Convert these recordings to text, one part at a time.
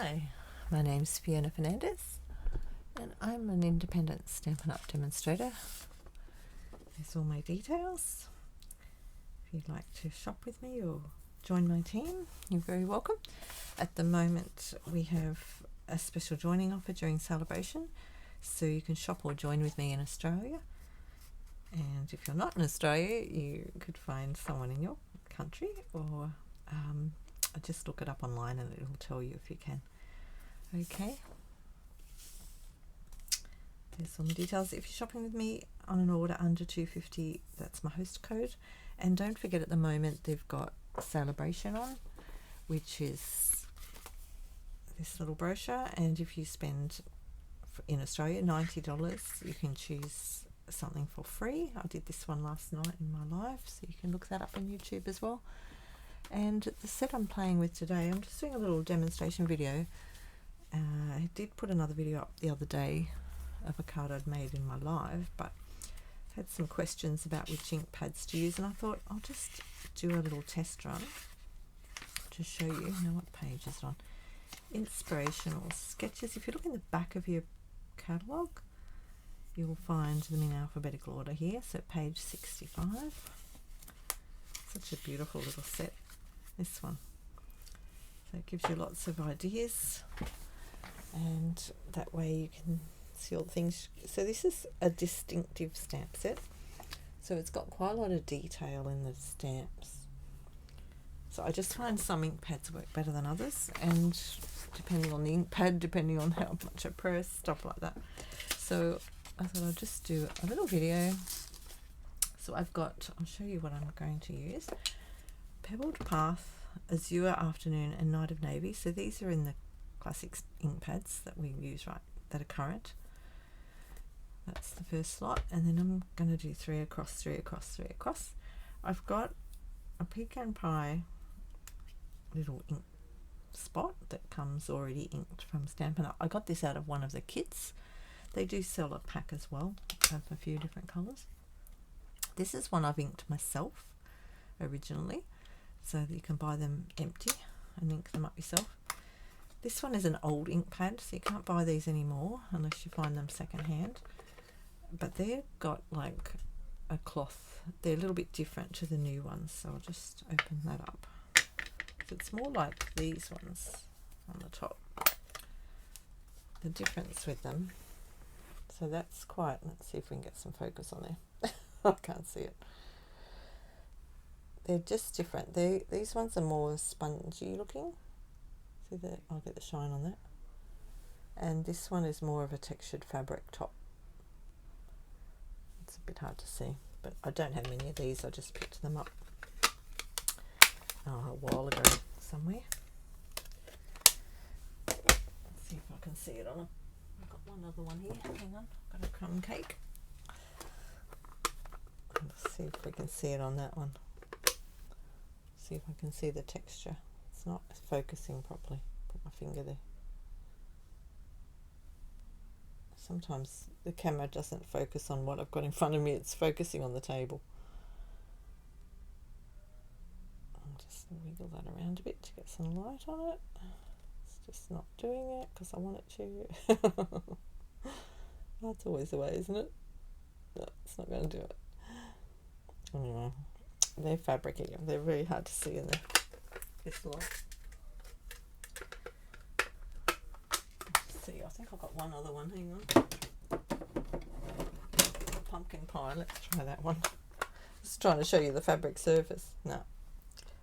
Hi, my name's Fiona Fernandez and I'm an independent Stampin' Up demonstrator. There's all my details. If you'd like to shop with me or join my team, you're very welcome. At the moment we have a special joining offer during celebration, so you can shop or join with me in Australia. And if you're not in Australia, you could find someone in your country, or just look it up online and it'll tell you if you can. Okay, there's some details. If you're shopping with me on an order under $2.50, that's my host code. And don't forget, at the moment they've got Celebration on, which is this little brochure, and if you spend in Australia $90, you can choose something for free. I did this one last night in my live, so you can look that up on YouTube as well. And the set I'm playing with today, I'm just doing a little demonstration video. I did put another video up the other day of a card I'd made in my live, but I had some questions about which ink pads to use, and I thought I'll just do a little test run to show you. Now, what page is it on? Inspirational Sketches. If you look in the back of your catalogue, you'll find them in alphabetical order here, so page 65. Such a beautiful little set, this one. So it gives you lots of ideas, and that way you can see all the things. So this is a distinctive stamp set, so it's got quite a lot of detail in the stamps. So I just find some ink pads work better than others, and depending on the ink pad, depending on how much I press, stuff like that. So I thought I'd just do a little video. So I'll show you what I'm going to use. Pebbled Path, Azure Afternoon and Night of Navy. So these are in the classic ink pads that we use, that are current. That's the first slot, and then I'm going to do 3 across, 3 across, 3 across. I've got a pecan pie little ink spot that comes already inked from Stampin' Up. I got this out of one of the kits. They do sell a pack as well of a few different colours. This is one I've inked myself originally, so that you can buy them empty and ink them up yourself. This one is an old ink pad, so you can't buy these anymore unless you find them secondhand. But they've got like a cloth. They're a little bit different to the new ones, so I'll just open that up. So it's more like these ones on the top. The difference with them. So that's quite, let's see if we can get some focus on there. I can't see it. They're just different. These ones are more spongy looking. See that? I'll get the shine on that. And this one is more of a textured fabric top. It's a bit hard to see, but I don't have many of these. I just picked them up a while ago somewhere. Let's see if I can see it on I've got one other one here. Hang on, I've got a crumb cake. Let's see if we can see it on that one. See if I can see the texture. It's not focusing properly. Put my finger there. Sometimes the camera doesn't focus on what I've got in front of me. It's focusing on the table. I'll just wiggle that around a bit to get some light on it. It's just not doing it because I want it to. That's always the way, isn't it? No, it's not going to do it. Anyway, they're fabricy. They're very hard to see in this light. Let's see, I think I've got one other one. Hang on. Pumpkin pie. Let's try that one. Just trying to show you the fabric surface. No.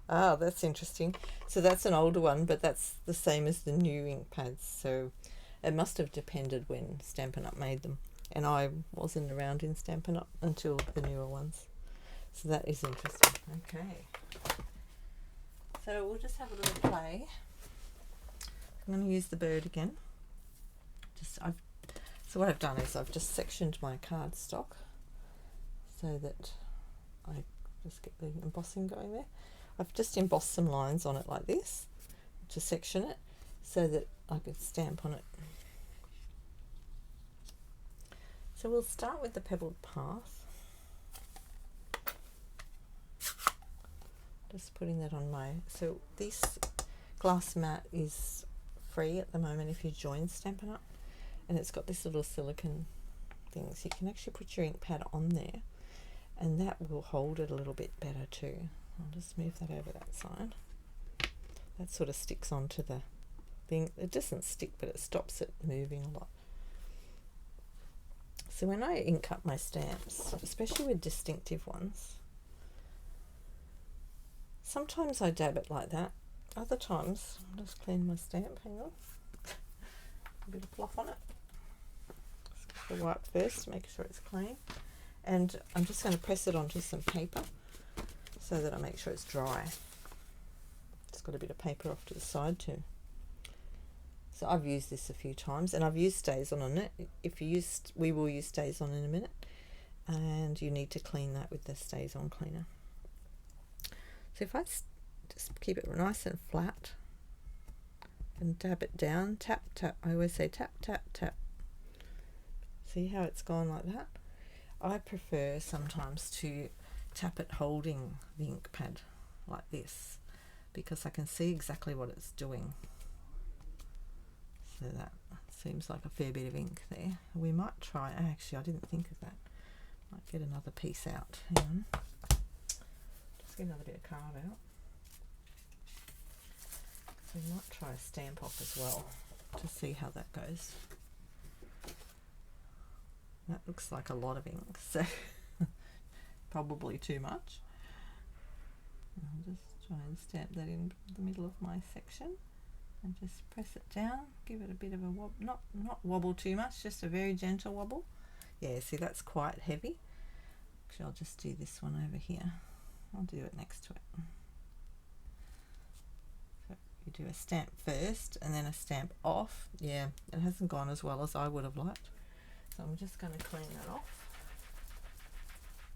Ah, that's interesting. So that's an older one, but that's the same as the new ink pads. So it must have depended when Stampin' Up made them. And I wasn't around in Stampin' Up until the newer ones. So that is interesting. Okay. So we'll just have a little play. I'm going to use the bird again. So what I've done is I've just sectioned my cardstock so that I just get the embossing going there. I've just embossed some lines on it like this to section it so that I could stamp on it. So we'll start with the Pebbled Path. Just putting that on so this glass mat is free at the moment if you join Stampin' Up, and it's got this little silicone thing, so you can actually put your ink pad on there, and that will hold it a little bit better too. I'll just move that over that side. That sort of sticks onto the thing. It doesn't stick, but it stops it moving a lot. So when I ink up my stamps, especially with distinctive ones, sometimes I dab it like that. Other times, I'll just clean my stamp. Hang on. A bit of fluff on it. Just get the wipe first to make sure it's clean. And I'm just going to press it onto some paper so that I make sure it's dry. It's got a bit of paper off to the side too. So I've used this a few times, and I've used StazOn on it. If you use, we will use StazOn in a minute, and you need to clean that with the StazOn cleaner. So if I just keep it nice and flat and dab it down, tap, tap. I always say tap, tap, tap. See how it's gone like that? I prefer sometimes to tap it holding the ink pad like this, because I can see exactly what it's doing. So that seems like a fair bit of ink there. We might try, actually I didn't think of that. Might get another piece out. Hang on. Just get another bit of card out. So we might try a stamp off as well to see how that goes. That looks like a lot of ink, so probably too much. I'll just try and stamp that in the middle of my section and just press it down, give it a bit of a wobble, not wobble too much, just a very gentle wobble. Yeah, see, that's quite heavy. Actually, I'll just do this one over here. I'll do it next to it. So you do a stamp first and then a stamp off. Yeah, it hasn't gone as well as I would have liked. So I'm just going to clean that off.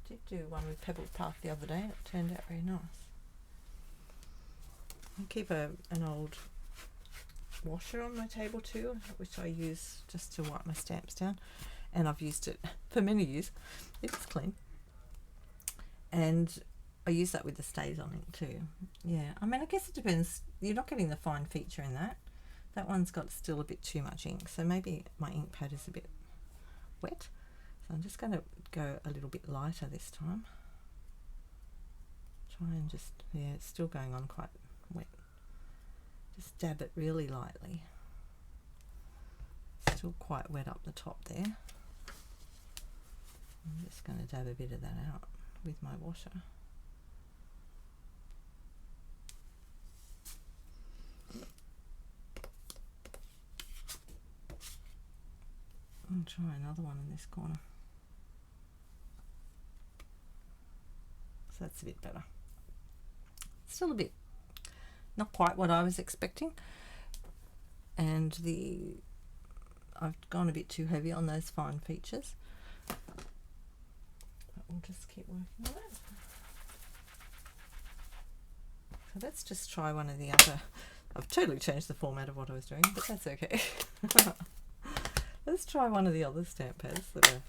I did do one with Pebbled Path the other day and it turned out very nice. I keep an old washer on my table too, which I use just to wipe my stamps down, and I've used it for many years. It's clean, and I use that with the StazOn ink too. Yeah, I mean, I guess it depends. You're not getting the fine feature in that. That one's got still a bit too much ink, so maybe my ink pad is a bit wet. So I'm just going to go a little bit lighter this time. Try and just, yeah, it's still going on quite wet. Just dab it really lightly. Still quite wet up the top there. I'm just going to dab a bit of that out with my washer. I'll try another one in this corner. So that's a bit better. Still a bit, not quite what I was expecting, and I've gone a bit too heavy on those fine features, but we'll just keep working on it. So let's just try one of the other. I've totally changed the format of what I was doing, but that's okay. Let's try one of the other stamp pads that are,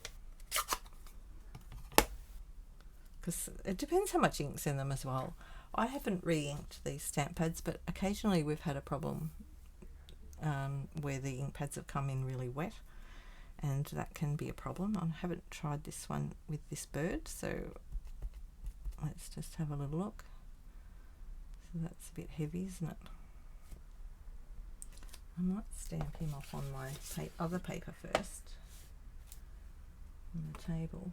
because it depends how much ink's in them as well. I haven't re-inked these stamp pads, but occasionally we've had a problem where the ink pads have come in really wet, and that can be a problem. I haven't tried this one with this bird, so let's just have a little look. So that's a bit heavy, isn't it? I might stamp him off on my other paper first on the table,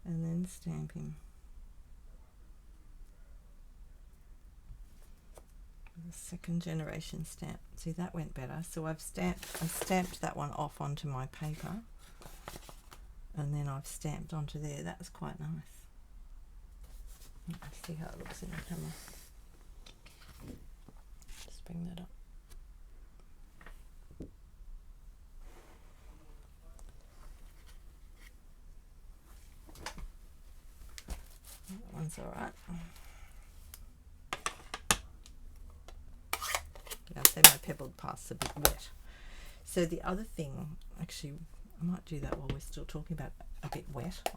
and then stamp him with a second generation stamp. See, that went better. So I've stamped that one off onto my paper, and then I've stamped onto there. That's quite nice. Let's see how it looks in the camera. Just bring that up. That one's alright. Yeah, I'd say my Pebbled Path's a bit wet. So the other thing, actually, I might do that while we're still talking about a bit wet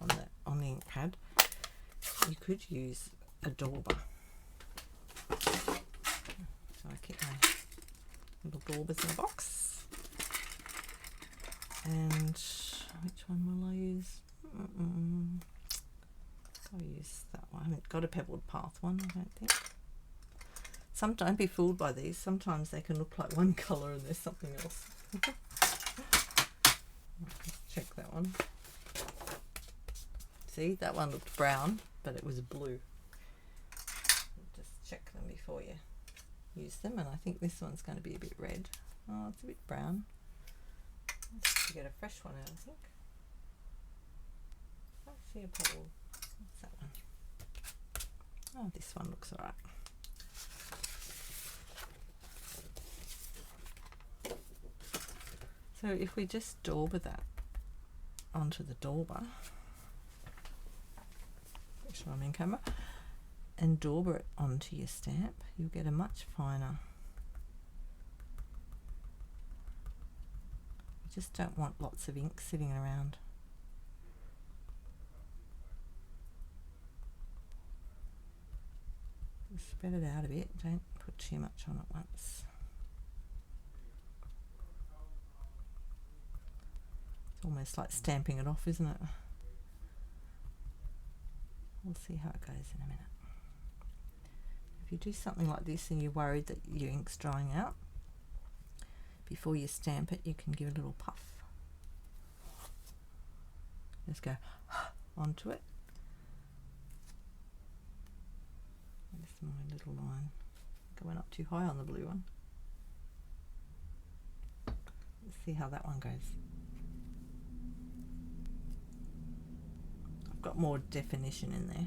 on the ink pad. You could use a dauber. keep my little daubers in a box. And which one will I use? I'll use that one. I haven't got a pebbled path one, I don't think. Don't be fooled by these. Sometimes they can look like one colour and there's something else. Let's check that one. See, that one looked brown, but it was blue. Just check them before you use them, and I think this one's going to be a bit red. Oh, it's a bit brown. Let's get a fresh one out, I think. I see a pebble. What's that one? Oh, this one looks alright. So if we just dauber that onto the dauber, make sure I'm in camera, and dauber it onto your stamp, you'll get a much finer. You just don't want lots of ink sitting around. Spread it out a bit, don't put too much on at once. It's almost like stamping it off, isn't it? We'll see how it goes in a minute. If you do something like this and you're worried that your ink's drying out, before you stamp it, you can give a little puff. Just go onto it. This is my little line. I went up too high on the blue one. Let's see how that one goes. Got more definition in there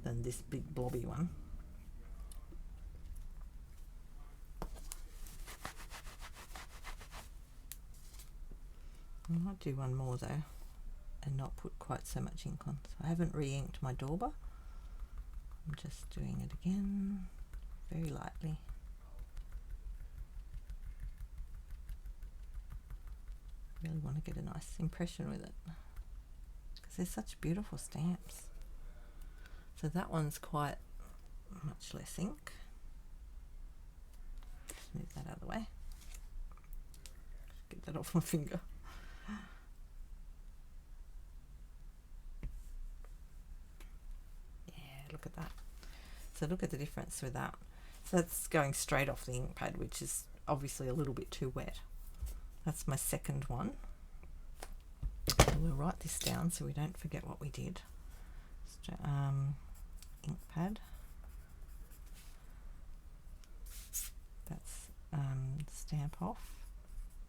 than this big blobby one. I might do one more though and not put quite so much ink on. So I haven't re-inked my dauber. I'm just doing it again very lightly. Really want to get a nice impression with it. They're such beautiful stamps. So that one's quite much less ink. Just move that out of the way. Get that off my finger. Yeah, look at that. So look at the difference with that. So that's going straight off the ink pad, which is obviously a little bit too wet. That's my second one. We'll write this down so we don't forget what we did. Ink pad. That's stamp off.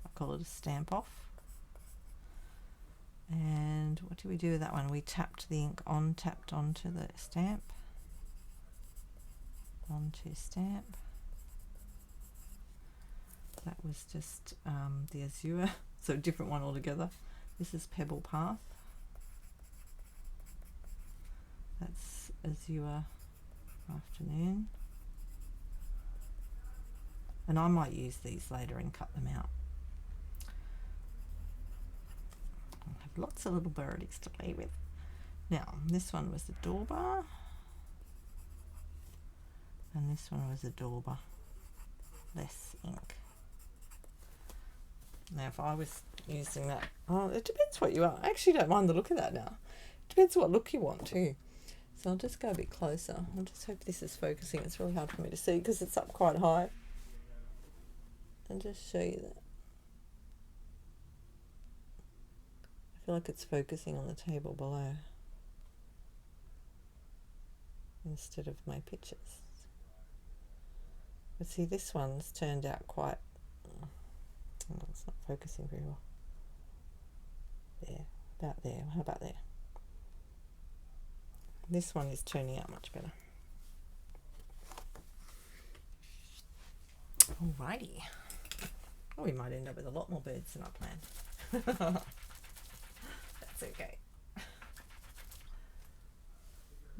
I call it a stamp off. And what did we do with that one? We tapped the ink on, tapped onto the stamp. Onto stamp. That was just the azure, so a different one altogether. This is Pebble Path. That's Azure Afternoon. And I might use these later and cut them out. I'll have lots of little birdies to play with. Now, this one was the dauber. And this one was a dauber. Less ink. Now, if I was using that, oh, it depends what you are. I actually don't mind the look of that now. It depends what look you want too. So I'll just go a bit closer. I'll just hope this is focusing. It's really hard for me to see because it's up quite high. And just show you that. I feel like it's focusing on the table below instead of my pictures. But see, this one's turned out quite... Oh, it's not focusing very well. There, about there. How about there? This one is turning out much better. Alrighty. Oh, we might end up with a lot more birds than I planned. That's okay.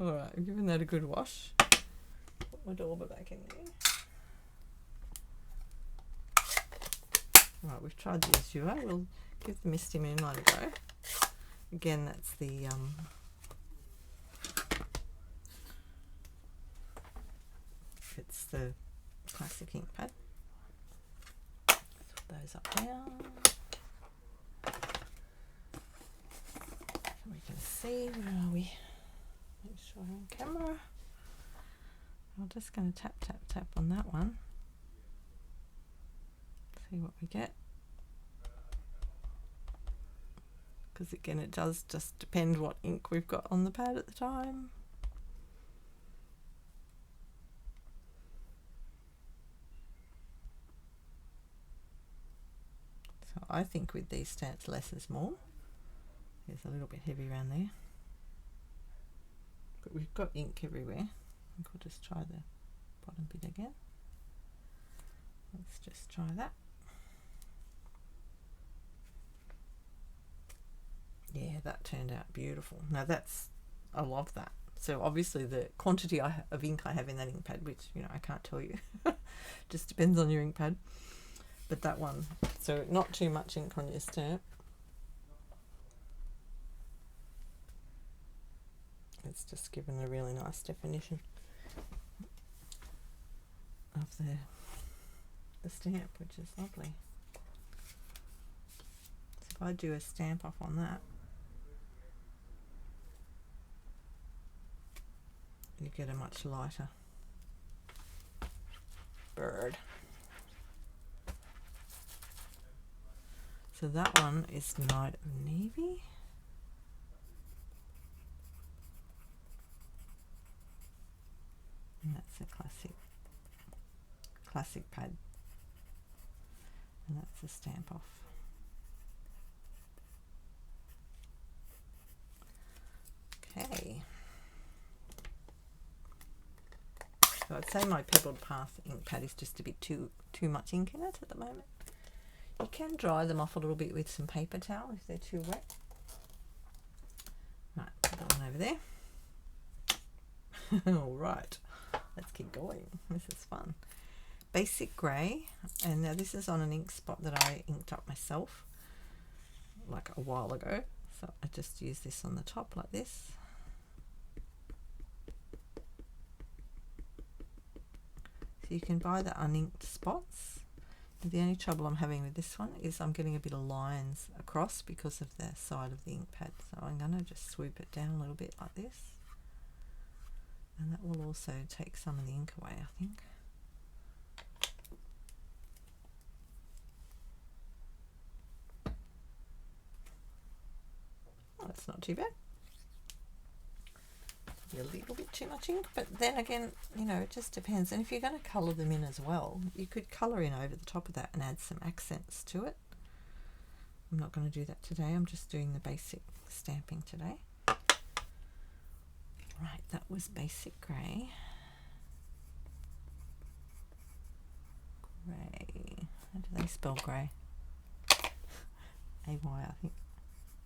Alright, I'm giving that a good wash. Put my dauber back in there. Right, we've tried the azure. We'll give the Misty Moonlight a go. Again, that's the it's the classic ink pad. Let's put those up down so we can see. Where are we? Make sure I'm on camera. I'm just going to tap, tap, tap on that one. See what we get. Because again, it does just depend what ink we've got on the pad at the time. So I think with these stamps, less is more. It's a little bit heavy around there. But we've got ink everywhere. I think we'll just try the bottom bit again. Let's just try that. Yeah, that turned out beautiful. Now I love that. So obviously the quantity of ink I have in that ink pad, which, you know, I can't tell you, just depends on your ink pad. But that one, so not too much ink on your stamp. It's just given a really nice definition of the stamp, which is lovely. So if I do a stamp off on that, you get a much lighter bird. So that one is Night of Navy. And that's a classic pad. And that's a stamp off. Okay. So I'd say my Pebbled Path ink pad is just a bit too much ink in it at the moment. You can dry them off a little bit with some paper towel if they're too wet. Right, put that one over there. All right, let's keep going. This is fun. Basic grey, and now this is on an ink spot that I inked up myself like a while ago. So I just use this on the top like this. So you can buy the uninked spots. The only trouble I'm having with this one is I'm getting a bit of lines across because of the side of the ink pad. So I'm going to just swoop it down a little bit like this. And that will also take some of the ink away, I think. Oh, that's not too bad. A little bit too much ink, but then again, you know, it just depends. And if you're going to colour them in as well, you could colour in over the top of that and add some accents to it. I'm not going to do that today. I'm just doing the basic stamping today. Right, that was basic grey. Grey. How do they spell grey? AY, I think.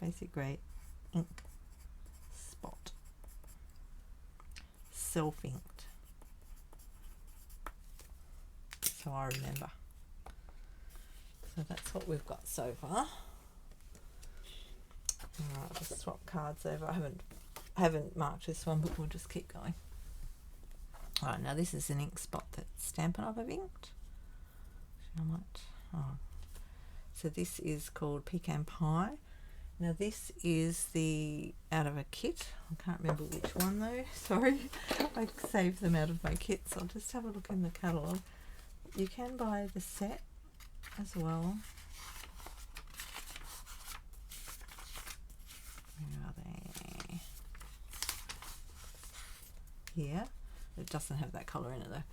Basic grey ink spot. Self-inked, so I remember. So that's what we've got so far. Alright, just swap cards over. I haven't marked this one, but we'll just keep going. Alright, now this is an ink spot that Stampin' Up have inked. So this is called Pecan Pie. Now this is the out of a kit. I can't remember which one though. Sorry, I saved them out of my kits. I'll just have a look in the catalogue. You can buy the set as well. Where are they? Here. It doesn't have that colour in it though.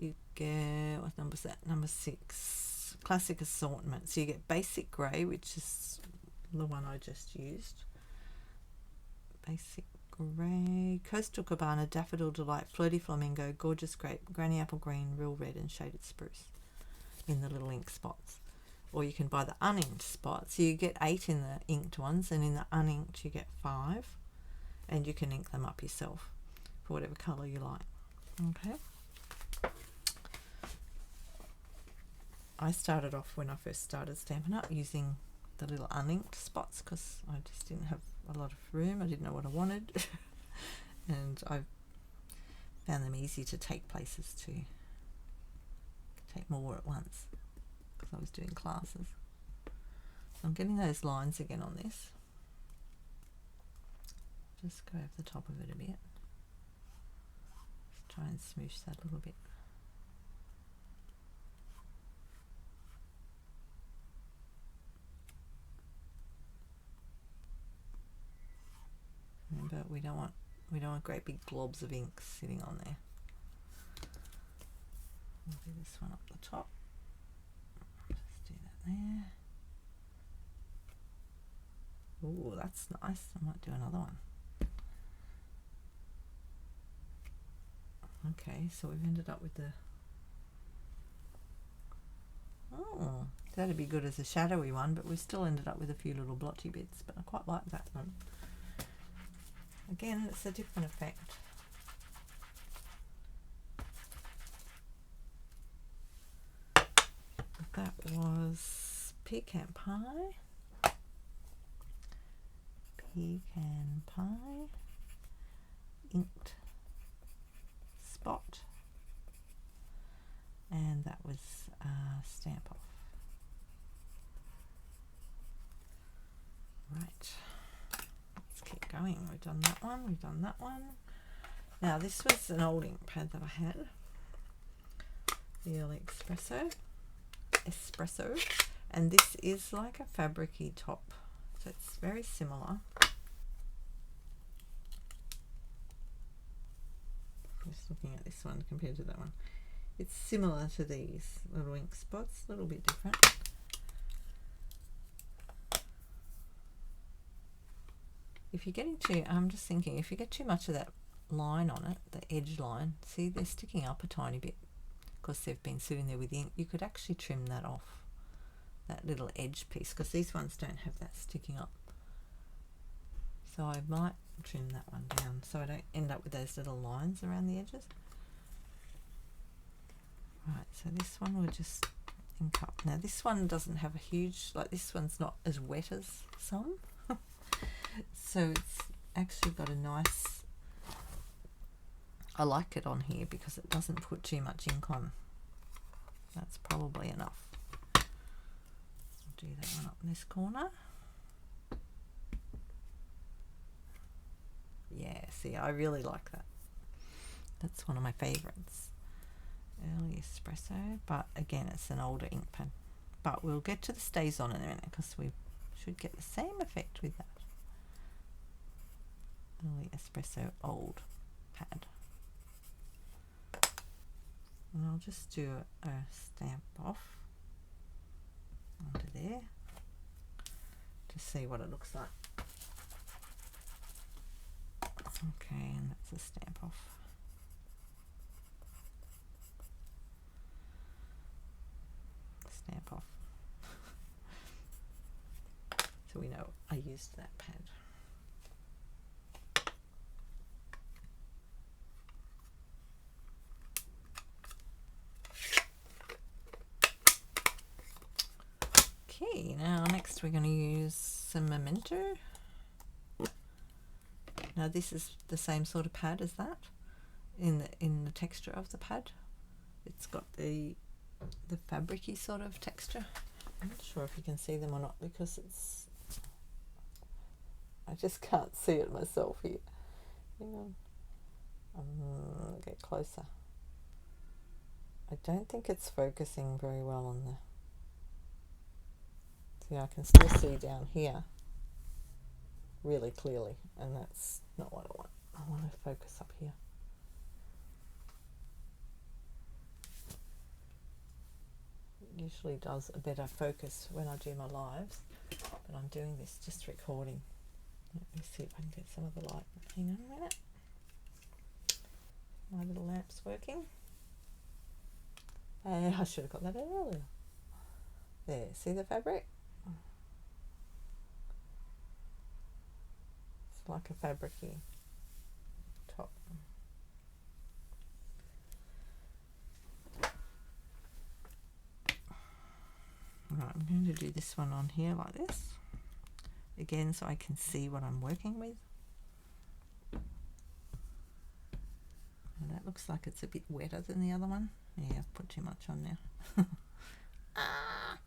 You get, what number is that? Number 6. Classic assortment. So you get basic grey, which is the one I just used. Basic grey, Coastal Cabana, Daffodil Delight, Flirty Flamingo, Gorgeous Grape, Granny Apple Green, Real Red and Shaded Spruce in the little ink spots. Or you can buy the uninked spots. So you get 8 in the inked ones, and in the uninked you get 5, and you can ink them up yourself for whatever colour you like. Okay. I started off when I first started Stampin' Up using the little uninked spots because I just didn't have a lot of room. I didn't know what I wanted and I found them easy to take places too. take more at once because I was doing classes. So I'm getting those lines again on this. Just go over the top of it a bit. Just try and smoosh that a little bit. Remember, we don't want great big globs of ink sitting on there. We'll do this one up the top. Just do that there. Ooh, that's nice. I might do another one. Okay, so we've ended up with the... Oh, that'd be good as a shadowy one, but we still ended up with a few little blotchy bits, but I quite like that one. Again, it's a different effect. That was pecan pie. Pecan pie. Inked spot. And that was Stamp Off. Right. Let's keep going. We've done that one. We've done that one. Now this was an old ink pad that I had. The early espresso, and this is like a fabricy top, so it's very similar. Just looking at this one compared to that one, it's similar to these little ink spots, a little bit different. If you're getting too, I'm just thinking, if you get too much of that line on it, the edge line, see they're sticking up a tiny bit because they've been sitting there with ink. You could actually trim that off, that little edge piece, because these ones don't have that sticking up. So I might trim that one down so I don't end up with those little lines around the edges. Right, so this one we'll just ink up. Now this one doesn't have a huge, like this one's not as wet as some. So it's actually got a nice, I like it on here because it doesn't put too much ink on. That's probably enough. I'll do that one up in this corner. Yeah, see, I really like that. That's one of my favorites. Early espresso, but again, it's an older ink pen. But we'll get to the stays on in a minute because we should get the same effect with that. Early espresso old pad. And I'll just do a stamp off onto there to see what it looks like. Okay, and that's a stamp off. Stamp off. So we know I used that pad. Okay, now next we're going to use some Memento. Now this is the same sort of pad as that in the texture of the pad. It's got the fabricy sort of texture. I'm not sure if you can see them or not because it's, I just can't see it myself here. Hang on. Get closer. I don't think it's focusing very well on the, see, I can still see down here really clearly, and that's not what I want. I want to focus up here. It usually does a better focus when I do my lives, but I'm doing this just recording. Let me see if I can get some of the light. Hang on a minute. My little lamp's working. I should have got that earlier. There, see the fabric? It's like a fabricy top. Right, I'm going to do this one on here like this. Again, so I can see what I'm working with. And that looks like it's a bit wetter than the other one. Yeah, I've put too much on now. Ah!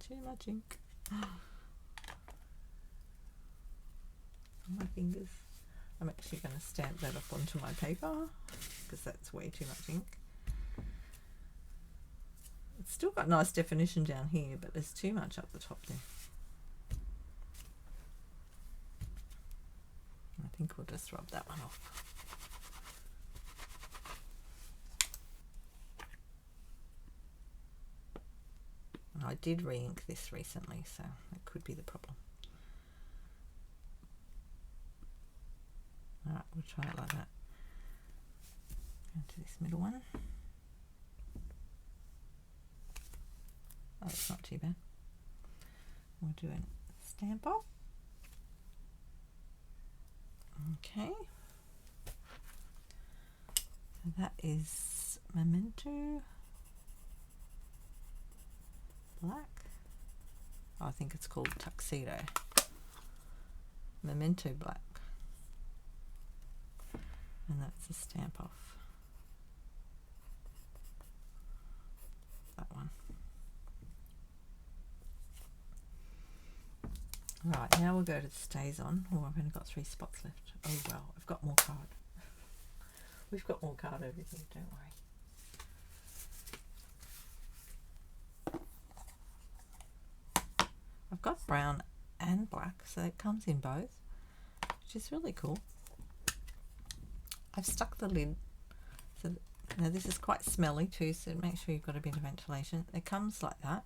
Too much ink on my fingers. I'm actually going to stamp that up onto my paper because that's way too much ink. It's still got nice definition down here, but there's too much up the top there. I think we'll just rub that one off. And I did re-ink this recently, so that could be the problem. Alright, we'll try it like that. Go to this middle one. Oh, it's not too bad. We'll do a stamp off. Okay. So that is Memento Black. Oh, I think it's called Tuxedo. Memento Black. And that's a stamp off. That one. Right, now we'll go to the stays on. Oh, I've only got 3 spots left. Oh well, I've got more card. We've got more card over here, don't worry. I've got brown and black, so it comes in both, which is really cool. I've stuck the lid, so now this is quite smelly too, so make sure you've got a bit of ventilation. It comes like that,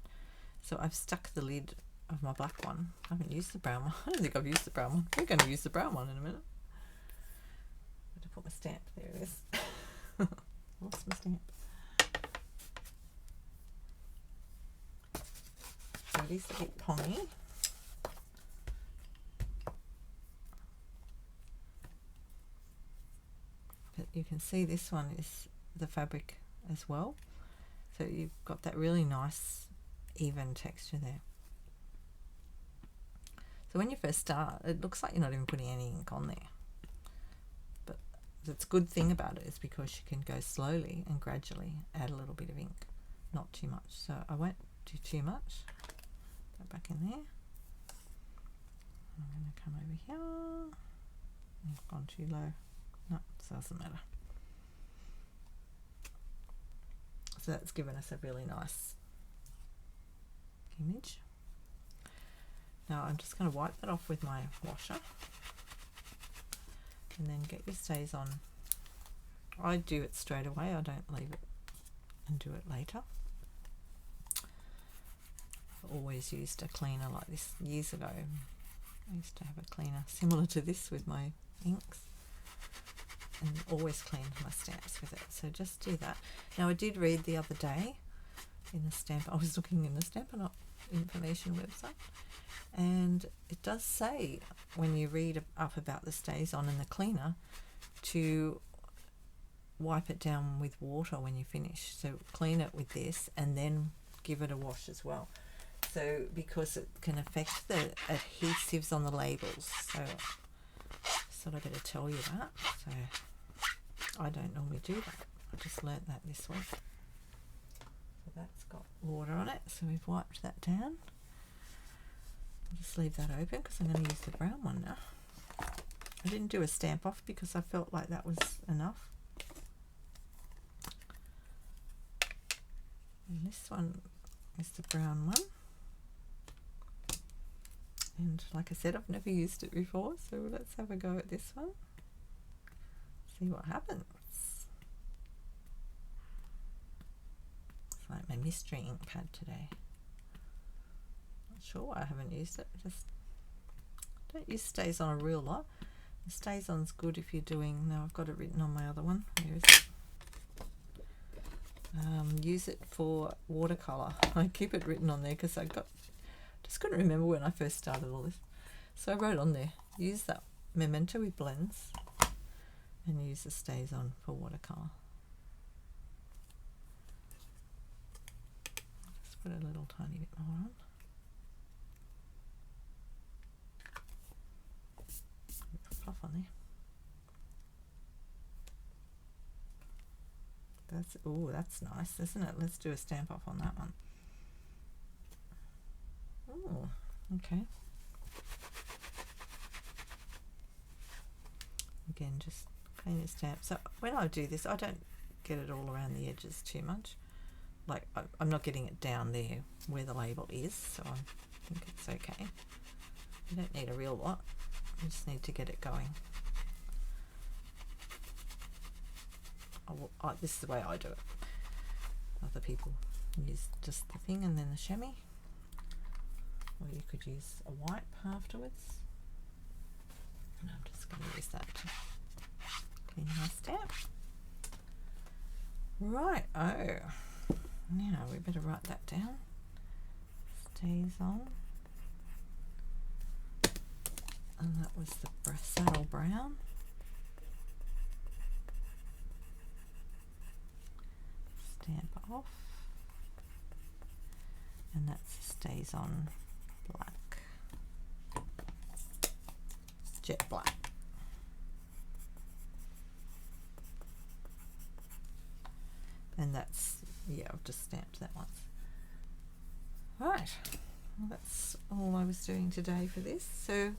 so I've stuck the lid of my black one. I haven't used the brown one. I don't think I've used the brown one. We're going to use the brown one in a minute. I have to put my stamp. There it is. Lost my stamp. So it is a bit pongy. But you can see this one is the fabric as well. So you've got that really nice even texture there. So when you first start, it looks like you're not even putting any ink on there. But the good thing about it is because you can go slowly and gradually add a little bit of ink, not too much. So I won't do too much. Go back in there. I'm going to come over here. I've gone too low. No, it doesn't matter. So that's given us a really nice image. Now I'm just going to wipe that off with my washer and then get your stays on. I do it straight away, I don't leave it and do it later. I've always used a cleaner like this years ago. I used to have a cleaner similar to this with my inks and always cleaned my stamps with it. So just do that. Now I did read the other day in the stamp, I was looking in the Stampin' Up information website, and it does say when you read up about the stays on and the cleaner to wipe it down with water when you finish. So clean it with this and then give it a wash as well. So because it can affect the adhesives on the labels. So I sort of better tell you that. So I don't normally do that. I just learnt that this week. So that's got water on it. So we've wiped that down. I'll just leave that open because I'm going to use the brown one now. I didn't do a stamp off because I felt like that was enough. And this one is the brown one. And like I said, I've never used it before, so let's have a go at this one. See what happens. It's like my mystery ink pad today. Not sure why I haven't used it. Just don't use stays on a real lot. The stays on's good if you're doing. Now I've got it written on my other one. Where is it? Use it for watercolor. I keep it written on there because I just couldn't remember when I first started all this. So I wrote on there, use that Memento with blends and use the stays on for watercolor. Just put a little tiny bit more on. Fluff on there. that's nice, isn't it? Let's do a stamp off on that one. Oh, okay. Again, just clean your stamp. So when I do this, I don't get it all around the edges too much. Like I'm not getting it down there where the label is, so I think it's okay. You don't need a real lot. You just need to get it going. This is the way I do it. Other people use just the thing and then the chamois, or you could use a wipe afterwards. And I'm just going to use that to clean my stamp. Right, now we better write that down. Stays on. And that was the saddle brown. Stamp off. And that's stays on black. Jet black. And that's, yeah, I've just stamped that once. Right, well, that's all I was doing today for this. So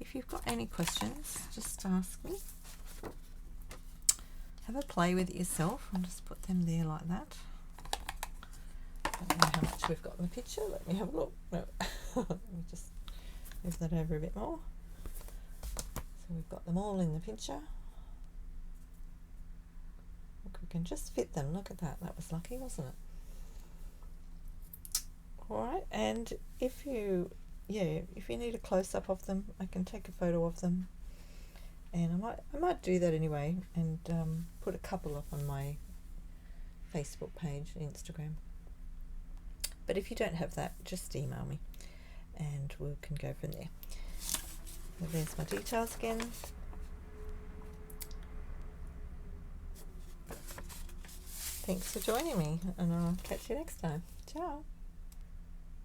if you've got any questions, just ask me. Have a play with it yourself and just put them there like that. I don't know how much we've got in the picture. Let me have a look. No. Let me just move that over a bit more. So we've got them all in the picture. Look, we can just fit them. Look at that. That was lucky, wasn't it? Alright, and if you need a close-up of them, I can take a photo of them, and I might do that anyway, and put a couple up on my Facebook page, Instagram. But if you don't have that, just email me and we can go from there. So there's my details again. Thanks for joining me, and I'll catch you next time. Ciao.